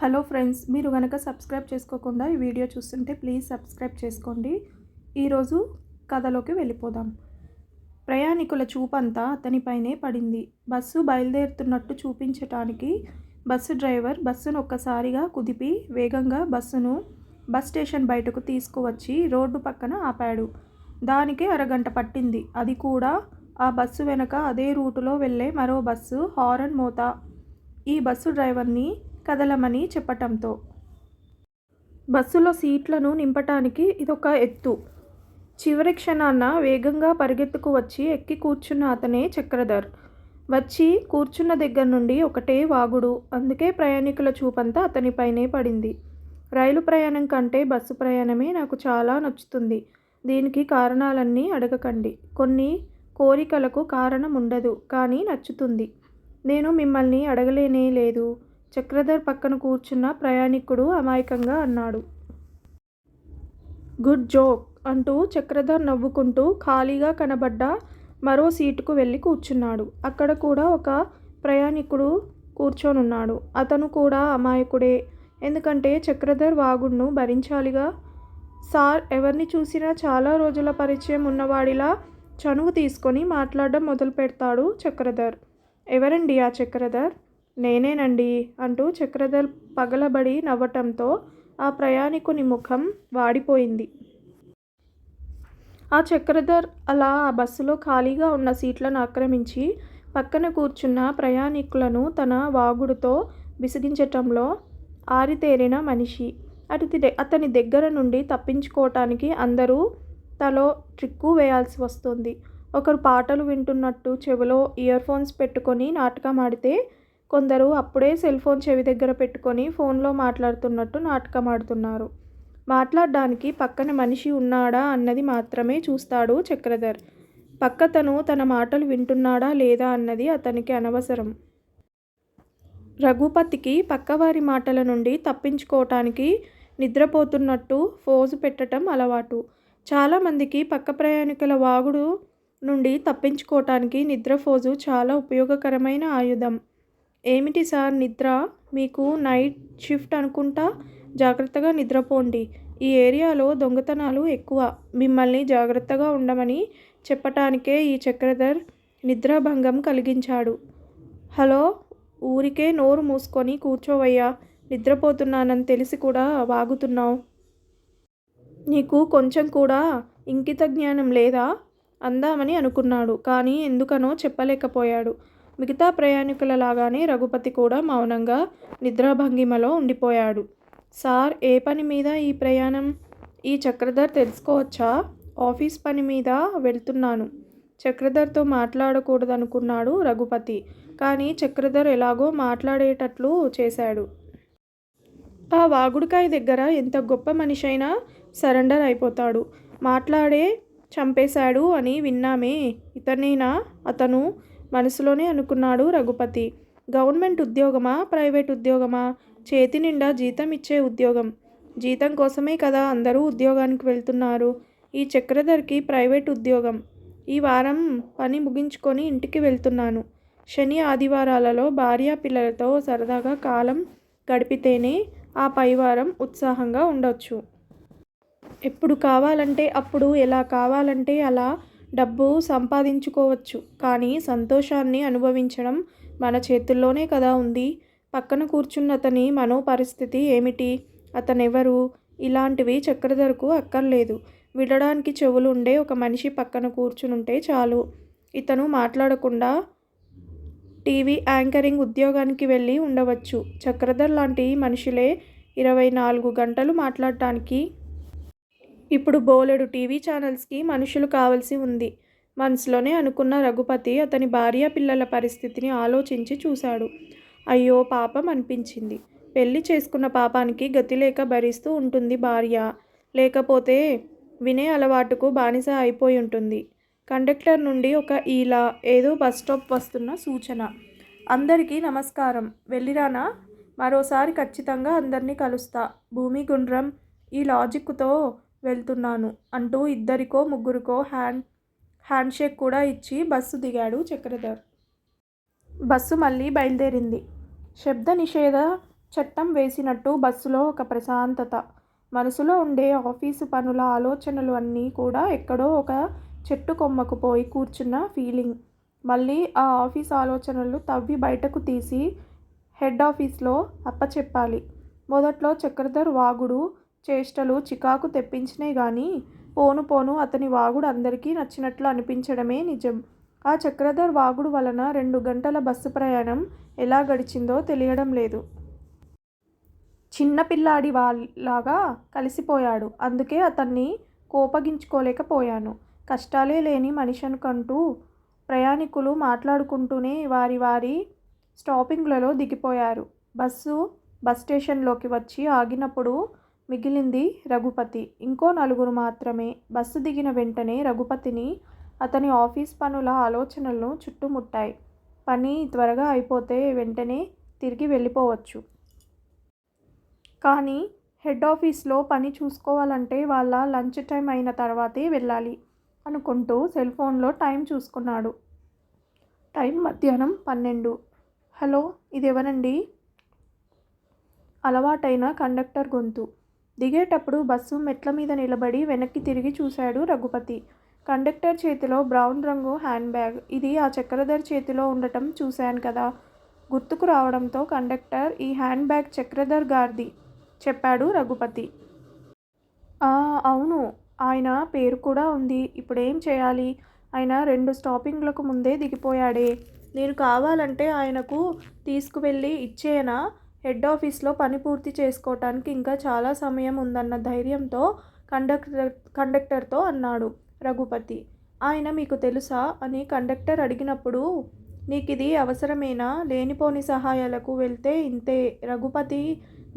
Hello friends, మీరు కనుక subscribe చేసుకోకుండా ఈ వీడియో చూస్తుంటే ప్లీజ్ సబ్స్క్రైబ్ చేసుకోండి. ఈరోజు కథలోకి వెళ్ళిపోదాం. ప్రయాణికుల చూపంతా అతనిపైనే పడింది. బస్సు బయలుదేరుతున్నట్టు చూపించటానికి బస్సు డ్రైవర్ బస్సును ఒక్కసారిగా కుదిపి వేగంగా బస్సును బస్ స్టేషన్ బయటకు తీసుకువచ్చి రోడ్డు పక్కన ఆపాడు. దానికి అరగంట పట్టింది. అది కూడా ఆ బస్సు వెనక అదే రూటులో వెళ్ళే మరో బస్సు హారన్ మోత ఈ బస్సు డ్రైవర్ని కదలమని చెప్పటంతో. బస్సులో సీట్లను నింపటానికి ఇదొక ఎత్తు. చివరి క్షణాన వేగంగా పరిగెత్తుకు వచ్చి ఎక్కి కూర్చున్న అతనే చక్రధర్. వచ్చి కూర్చున్న దగ్గర నుండి ఒకటే వాగుడు. అందుకే ప్రయాణికుల చూపంతా అతనిపైనే పడింది. రైలు ప్రయాణం కంటే బస్సు ప్రయాణమే నాకు చాలా నచ్చుతుంది. దీనికి కారణాలన్నీ అడగకండి. కొన్ని కోరికలకు కారణం ఉండదు, కానీ నచ్చుతుంది. నేను మిమ్మల్ని అడగలేనే లేదు. చక్రధర్ పక్కన కూర్చున్న ప్రయాణికుడు అమాయకంగా అన్నాడు. గుడ్ జోక్ అంటూ చక్రధర్ నవ్వుకుంటూ ఖాళీగా కనబడ్డ మరో సీటుకు వెళ్ళి కూర్చున్నాడు. అక్కడ కూడా ఒక ప్రయాణికుడు కూర్చొనున్నాడు. అతను కూడా అమాయకుడే. ఎందుకంటే చక్రధర్ వాగుడును భరించాలిగా. సార్ ఎవరిని చూసినా చాలా రోజుల పరిచయం ఉన్నవాడిలా చనువు తీసుకొని మాట్లాడడం మొదలు పెడతాడు చక్రధర్. ఎవరండి ఆ చక్రధర్? నేనేనండి అంటూ చక్రధర్ పగలబడి నవ్వటంతో ఆ ప్రయాణికుని ముఖం వాడిపోయింది. ఆ చక్రధర్ అలా ఆ బస్సులో ఖాళీగా ఉన్న సీట్లను ఆక్రమించి పక్కన కూర్చున్న ప్రయాణికులను తన వాగుడుతో విసిగించటంలో ఆరితేరిన మనిషి. అతని దగ్గర నుండి తప్పించుకోవటానికి అందరూ తలో ట్రిక్కు వేయాల్సి వస్తుంది. ఒకరు పాటలు వింటున్నట్టు చెవిలో ఇయర్ ఫోన్స్ పెట్టుకొని నాటకం ఆడితే, కొందరు అప్పుడే సెల్ ఫోన్ చెవి దగ్గర పెట్టుకొని ఫోన్లో మాట్లాడుతున్నట్టు నాటకం ఆడుతున్నారు. మాట్లాడడానికి పక్కన మనిషి ఉన్నాడా అన్నది మాత్రమే చూస్తాడు చక్రధర్. పక్కతను తన మాటలు వింటున్నాడా లేదా అన్నది అతనికి అనవసరం. రఘుపతికి పక్కవారి మాటల నుండి తప్పించుకోవటానికి నిద్రపోతున్నట్టు ఫోజు పెట్టడం అలవాటు. చాలామందికి పక్క ప్రయాణికుల వాగుడు నుండి తప్పించుకోవటానికి నిద్రఫోజు చాలా ఉపయోగకరమైన ఆయుధం. ఏమిటి సార్ నిద్ర? మీకు నైట్ షిఫ్ట్ అనుకుంటా. జాగ్రత్తగా నిద్రపోండి. ఈ ఏరియాలో దొంగతనాలు ఎక్కువ. మిమ్మల్ని జాగ్రత్తగా ఉండమని చెప్పటానికే ఈ చక్రధర్ నిద్రాభంగం కలిగించాడు. హలో, ఊరికే నోరు మూసుకొని కూర్చోవయ్యా. నిద్రపోతున్నానని తెలిసి కూడా వాగుతున్నావు. నీకు కొంచెం కూడా ఇంకిత జ్ఞానం లేదా? అందామని అనుకున్నాడు, కానీ ఎందుకనో చెప్పలేకపోయాడు. మిగతా ప్రయాణికుల లాగానే రఘుపతి కూడా మౌనంగా నిద్రాభంగిమలో ఉండిపోయాడు. సార్, ఏ పని మీద ఈ ప్రయాణం? ఈ చక్రధర్ తెలుసుకోవచ్చా? ఆఫీస్ పని మీద వెళ్తున్నాను. చక్రధర్తో మాట్లాడకూడదనుకున్నాడు రఘుపతి, కానీ చక్రధర్ ఎలాగో మాట్లాడేటట్లు చేశాడు. ఆ వాగుడుకాయ దగ్గర ఎంత గొప్ప మనిషైనా సరెండర్ అయిపోతాడు. మాట్లాడే చంపేశాడు అని విన్నామే, ఇతనేనా అతను? మనసులోనే అనుకున్నాడు రఘుపతి. గవర్నమెంట్ ఉద్యోగమా, ప్రైవేట్ ఉద్యోగమా? చేతి నిండా జీతం ఇచ్చే ఉద్యోగం. జీతం కోసమే కదా అందరూ ఉద్యోగానికి వెళ్తున్నారు. ఈ చక్రధర్కి ప్రైవేట్ ఉద్యోగం. ఈ వారం పని ముగించుకొని ఇంటికి వెళ్తున్నాను. శని ఆదివారాలలో భార్యా పిల్లలతో సరదాగా కాలం గడిపితేనే ఆ పైవారం ఉత్సాహంగా ఉండొచ్చు. ఎప్పుడు కావాలంటే అప్పుడు, ఎలా కావాలంటే అలా డబ్బు సంపాదించుకోవచ్చు. కానీ సంతోషాన్ని అనుభవించడం మన చేతుల్లోనే కదా ఉంది. పక్కన కూర్చున్న అతని మనో పరిస్థితి ఏమిటి? అతనెవరు? ఇలాంటివి చక్రధర్కు అక్కర్లేదు. వినడానికి చెవులుండే ఒక మనిషి పక్కన కూర్చునుంటే చాలు. ఇతను మాట్లాడకుండా టీవీ యాంకరింగ్ ఉద్యోగానికి వెళ్ళి ఉండవచ్చు. చక్రధర్ లాంటి మనుషులే 24 గంటలు మాట్లాడటానికి. ఇప్పుడు బోలెడు టీవీ ఛానల్స్కి మనుషులు కావలసి ఉంది. మనసులోనే అనుకున్న రఘుపతి అతని భార్య పిల్లల పరిస్థితిని ఆలోచించి చూశాడు. అయ్యో పాపం అనిపించింది. పెళ్లి చేసుకున్న పాపానికి గతి లేక భరిస్తూ ఉంటుంది భార్య. లేకపోతే వినే అలవాటుకు బానిస అయిపోయి ఉంటుంది. కండక్టర్ నుండి ఒక ఈలా ఏదో బస్ స్టాప్ వస్తున్న సూచన. అందరికీ నమస్కారం. వెళ్ళిరానా? మరోసారి ఖచ్చితంగా అందరినీ కలుస్తా. భూమి గుండ్రం ఈ లాజిక్తో వెళ్తున్నాను అంటూ ఇద్దరికో ముగ్గురికో హ్యాండ్షేక్ కూడా ఇచ్చి బస్సు దిగాడు చక్రధర్. బస్సు మళ్ళీ బయలుదేరింది. శబ్ద నిషేధ చట్టం వేసినట్టు బస్సులో ఒక ప్రశాంతత. మనసులో ఉండే ఆఫీసు పనుల ఆలోచనలు అన్నీ కూడా ఎక్కడో ఒక చెట్టు కొమ్మకు పోయి కూర్చున్న ఫీలింగ్. మళ్ళీ ఆ ఆఫీస్ ఆలోచనలు తవ్వి బయటకు తీసి హెడ్ ఆఫీస్లో అప్పచెప్పాలి. మొదట్లో చక్రధర్ వాగుడు, చేష్టలు చికాకు తెప్పించినాయి గానీ పోను పోను అతని వాగుడు అందరికీ నచ్చినట్లు అనిపించడమే నిజం. ఆ చక్రధర్ వాగుడు వలన 2 గంటల బస్సు ప్రయాణం ఎలా గడిచిందో తెలియడం లేదు. చిన్నపిల్లాడి లాగా కలిసిపోయాడు. అందుకే అతన్ని కోపగించుకోలేకపోయాను. కష్టాలే లేని మనిషికంటూ ప్రయాణికులు మాట్లాడుకుంటూనే వారి వారి స్టాపింగ్లలో దిగిపోయారు. బస్ స్టేషన్లోకి వచ్చి ఆగినప్పుడు మిగిలింది రఘుపతి, ఇంకో 4 మాత్రమే. బస్సు దిగిన వెంటనే రఘుపతిని అతని ఆఫీస్ పనుల ఆలోచనలు చుట్టుముట్టాయి. పని త్వరగా అయిపోతే వెంటనే తిరిగి వెళ్ళిపోవచ్చు. కానీ హెడ్ ఆఫీస్లో పని చూసుకోవాలంటే వాళ్ళ లంచ్ టైం అయిన తర్వాతే వెళ్ళాలి అనుకుంటూ సెల్ఫోన్లో టైం చూసుకున్నాడు. టైం మధ్యాహ్నం 12. హలో, ఇదెవరండి? అలవాటైన కండక్టర్ గొంతు. దిగేటప్పుడు బస్సు మెట్ల మీద నిలబడి వెనక్కి తిరిగి చూశాడు రఘుపతి. కండక్టర్ చేతిలో బ్రౌన్ రంగు హ్యాండ్ బ్యాగ్. ఇది ఆ చక్రధర్ చేతిలో ఉండటం చూశాను కదా. గుర్తుకు రావడంతో కండక్టర్, ఈ హ్యాండ్ బ్యాగ్ చక్రధర్ గారిది చెప్పాడు రఘుపతి. అవును, ఆయన పేరు కూడా ఉంది. ఇప్పుడేం చేయాలి? ఆయన 2 స్టాపింగ్లకు ముందే దిగిపోయాడే. నేను కావాలంటే ఆయనకు తీసుకువెళ్ళి ఇచ్చేయనా? హెడ్ ఆఫీస్లో పని పూర్తి చేసుకోవటానికి ఇంకా చాలా సమయం ఉందన్న ధైర్యంతో కండక్టర్తో అన్నాడు రఘుపతి. ఆయన మీకు తెలుసా అని కండక్టర్ అడిగినప్పుడు, నీకిది అవసరమేనా? లేనిపోని సహాయాలకు వెళ్తే ఇంతే. రఘుపతి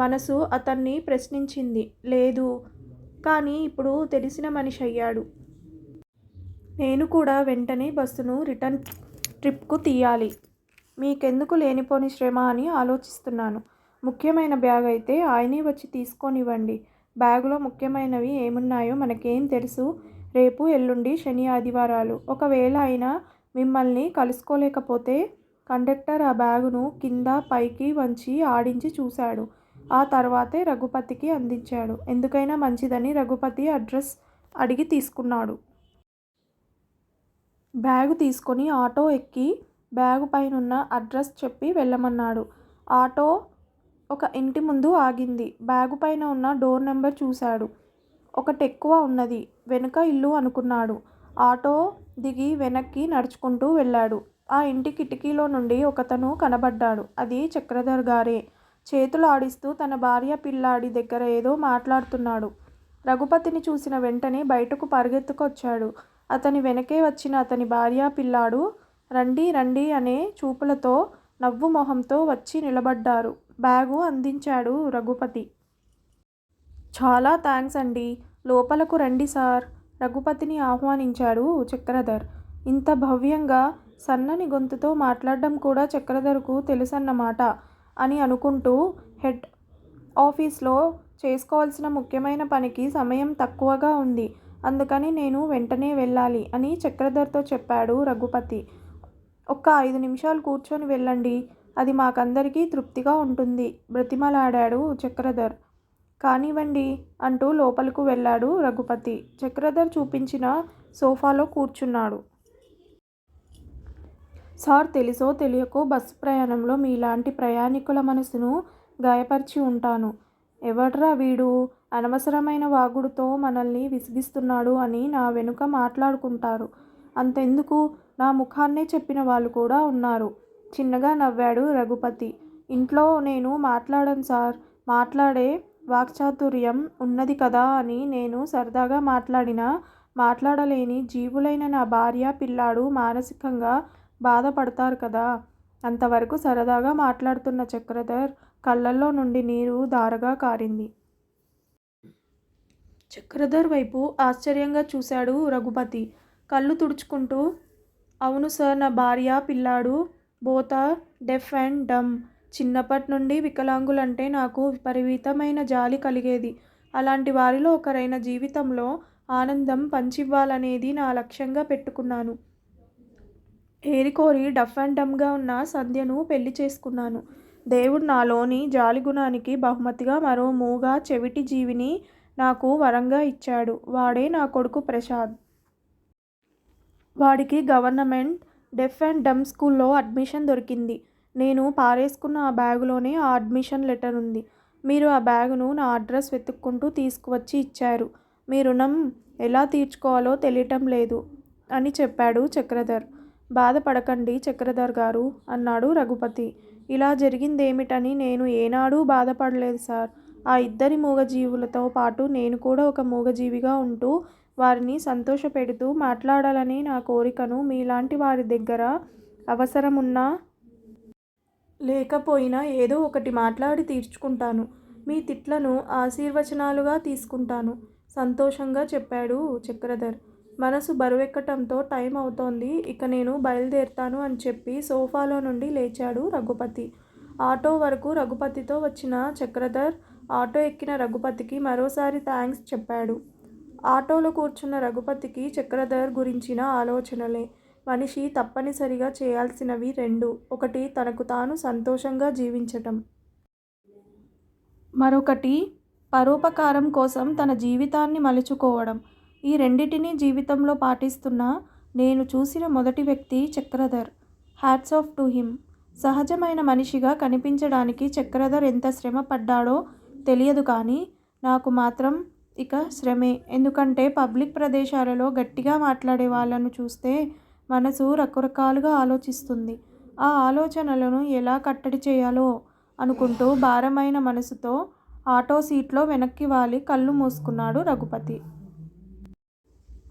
మనసు అతన్ని ప్రశ్నించింది. లేదు, కానీ ఇప్పుడు తెలిసిన మనిషి అయ్యాడు. నేను కూడా వెంటనే బస్సును రిటర్న్ ట్రిప్కు తీయాలి. మీకెందుకు లేనిపోని శ్రమ అని ఆలోచిస్తున్నాను. ముఖ్యమైన బ్యాగ్ అయితే ఆయనే వచ్చి తీసుకొనివ్వండి. బ్యాగులో ముఖ్యమైనవి ఏమున్నాయో మనకేం తెలుసు? రేపు ఎల్లుండి శని ఆదివారాలు. ఒకవేళ ఆయన మిమ్మల్ని కలుసుకోలేకపోతే? కండక్టర్ ఆ బ్యాగును కింద పైకి వంచి ఆడించి చూశాడు. ఆ తర్వాతే రఘుపతికి అందించాడు. ఎందుకైనా మంచిదని రఘుపతి అడ్రస్ అడిగి తీసుకున్నాడు. బ్యాగు తీసుకొని ఆటో ఎక్కి బ్యాగు పైనున్న అడ్రస్ చెప్పి వెళ్ళమన్నాడు. ఆటో ఒక ఇంటి ముందు ఆగింది. బ్యాగు పైన ఉన్న డోర్ నెంబర్ చూశాడు. ఒకటెక్కువ ఉన్నది. వెనుక ఇల్లు అనుకున్నాడు. ఆటో దిగి వెనక్కి నడుచుకుంటూ వెళ్ళాడు. ఆ ఇంటి కిటికీలో నుండి ఒకతను కనబడ్డాడు. అది చక్రధర్ గారే. చేతులు ఆడిస్తూ తన భార్య పిల్లాడి దగ్గర ఏదో మాట్లాడుతున్నాడు. రఘుపతిని చూసిన వెంటనే బయటకు పరిగెత్తుకొచ్చాడు. అతని వెనకే వచ్చిన అతని భార్య పిల్లాడు రండి రండి అనే చూపులతో నవ్వు మొహంతో వచ్చి నిలబడ్డారు. బ్యాగు అందించాడు రఘుపతి. చాలా థ్యాంక్స్ అండి, లోపలకు రండి సార్. రఘుపతిని ఆహ్వానించాడు చక్రధర్. ఇంత భవ్యంగా సన్నని గొంతుతో మాట్లాడడం కూడా చక్రధర్కు తెలుసన్నమాట అని అనుకుంటూ, హెడ్ ఆఫీస్లో చేసుకోవాల్సిన ముఖ్యమైన పనికి సమయం తక్కువగా ఉంది, అందుకని నేను వెంటనే వెళ్ళాలి అని చక్రధర్తో చెప్పాడు రఘుపతి. ఒక్క 5 నిమిషాలు కూర్చొని వెళ్ళండి, అది మాకందరికీ తృప్తిగా ఉంటుంది బ్రతిమలాడాడు చక్రధర్. కానివ్వండి అంటూ లోపలకు వెళ్ళాడు రఘుపతి. చక్రధర్ చూపించిన సోఫాలో కూర్చున్నాడు. సార్, తెలుసో తెలియకో బస్సు ప్రయాణంలో మీలాంటి ప్రయాణికుల మనసును గాయపరిచి ఉంటాను. ఎవడ్రా వీడు అనవసరమైన వాగుడుతో మనల్ని విసిగిస్తున్నాడు అని నా వెనుక మాట్లాడుకుంటారు. అంతెందుకు, నా ముఖాన్నే చెప్పిన వాళ్ళు కూడా ఉన్నారు. చిన్నగా నవ్వాడు రఘుపతి. ఇంట్లో నేను మాట్లాడను సార్. మాట్లాడే వాక్చాతుర్యం ఉన్నది కదా అని నేను సరదాగా మాట్లాడినా మాట్లాడలేని జీవులైన నా భార్య పిల్లాడు మానసికంగా బాధపడతారు కదా. అంతవరకు సరదాగా మాట్లాడుతున్న చక్రధర్ కళ్ళల్లో నుండి నీరు ధారగా కారింది. చక్రధర్ వైపు ఆశ్చర్యంగా చూశాడు రఘుపతి. కళ్ళు తుడుచుకుంటూ, అవును సార్, నా భార్య పిల్లాడు బోత డెఫ్ అండ్ డమ్. చిన్నప్పటి నుండి వికలాంగులంటే నాకు విపరీతమైన జాలి కలిగేది. అలాంటి వారిలో ఒకరైన జీవితంలో ఆనందం పంచివ్వాలనేది నా లక్ష్యంగా పెట్టుకున్నాను. ఏరికోరి డఫ్ అండ్ డమ్గా ఉన్న సంధ్యను పెళ్లి చేసుకున్నాను. దేవుడు నాలోని జాలిగుణానికి బహుమతిగా మరో మూగ చెవిటి జీవిని నాకు వరంగా ఇచ్చాడు. వాడే నా కొడుకు ప్రసాద్. వాడికి గవర్నమెంట్ డెఫ్ అండ్ డమ్ స్కూల్లో అడ్మిషన్ దొరికింది. నేను పారేసుకున్న ఆ బ్యాగులోనే ఆ అడ్మిషన్ లెటర్ ఉంది. మీరు ఆ బ్యాగును నా అడ్రస్ వెతుక్కుంటూ తీసుకువచ్చి ఇచ్చారు. మీ రుణం ఎలా తీర్చుకోవాలో తెలియటం లేదు అని చెప్పాడు చక్రధర్. బాధపడకండి చక్రధర్ గారు అన్నాడు రఘుపతి. ఇలా జరిగిందేమిటని నేను ఏనాడూ బాధపడలేదు సార్. ఆ ఇద్దరి మూగజీవులతో పాటు నేను కూడా ఒక మూగజీవిగా ఉంటూ వారిని సంతోషపెడుతూ మాట్లాడాలనే నా కోరికను మీలాంటి వారి దగ్గర అవసరమున్నా లేకపోయినా ఏదో ఒకటి మాట్లాడి తీర్చుకుంటాను. మీ తిట్లను ఆశీర్వచనాలుగా తీసుకుంటాను సంతోషంగా చెప్పాడు చక్రధర్. మనసు బరువెక్కటంతో టైం అవుతోంది. ఇక నేను బయలుదేరుతాను అని చెప్పి సోఫాలో నుండి లేచాడు రఘుపతి. ఆటో వరకు రఘుపతితో వచ్చిన చక్రధర్ ఆటో ఎక్కిన రఘుపతికి మరోసారి థ్యాంక్స్ చెప్పాడు. ఆటోలో కూర్చున్న రఘుపతికి చక్రధర్ గురించిన ఆలోచనలే. మనిషి తప్పనిసరిగా చేయాల్సినవి రెండు. ఒకటి తనకు తాను సంతోషంగా జీవించటం. మరొకటి పరోపకారం కోసం తన జీవితాన్ని మలుచుకోవడం. ఈ రెండిటినీ జీవితంలో పాటిస్తున్న నేను చూసిన మొదటి వ్యక్తి Chakradhar. Hats off to him. సహజమైన మనిషిగా కనిపించడానికి చక్రధర్ ఎంత శ్రమ పడ్డాడో తెలియదు కానీ నాకు మాత్రం ఇక శ్రమే. ఎందుకంటే పబ్లిక్ ప్రదేశాలలో గట్టిగా మాట్లాడే వాళ్ళను చూస్తే మనసు రకరకాలుగా ఆలోచిస్తుంది. ఆ ఆలోచనలను ఎలా కట్టడి చేయాలో అనుకుంటూ భారమైన మనసుతో ఆటో సీట్లో వెనక్కి వాలి కళ్ళు మూసుకున్నాడు రఘుపతి.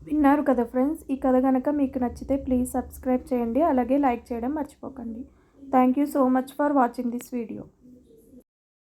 విన్నారు కదా ఫ్రెండ్స్. ఈ కథ కనుక మీకు నచ్చితే ప్లీజ్ సబ్స్క్రైబ్ చేయండి. అలాగే లైక్ చేయడం మర్చిపోకండి. Thank you so much for watching this video.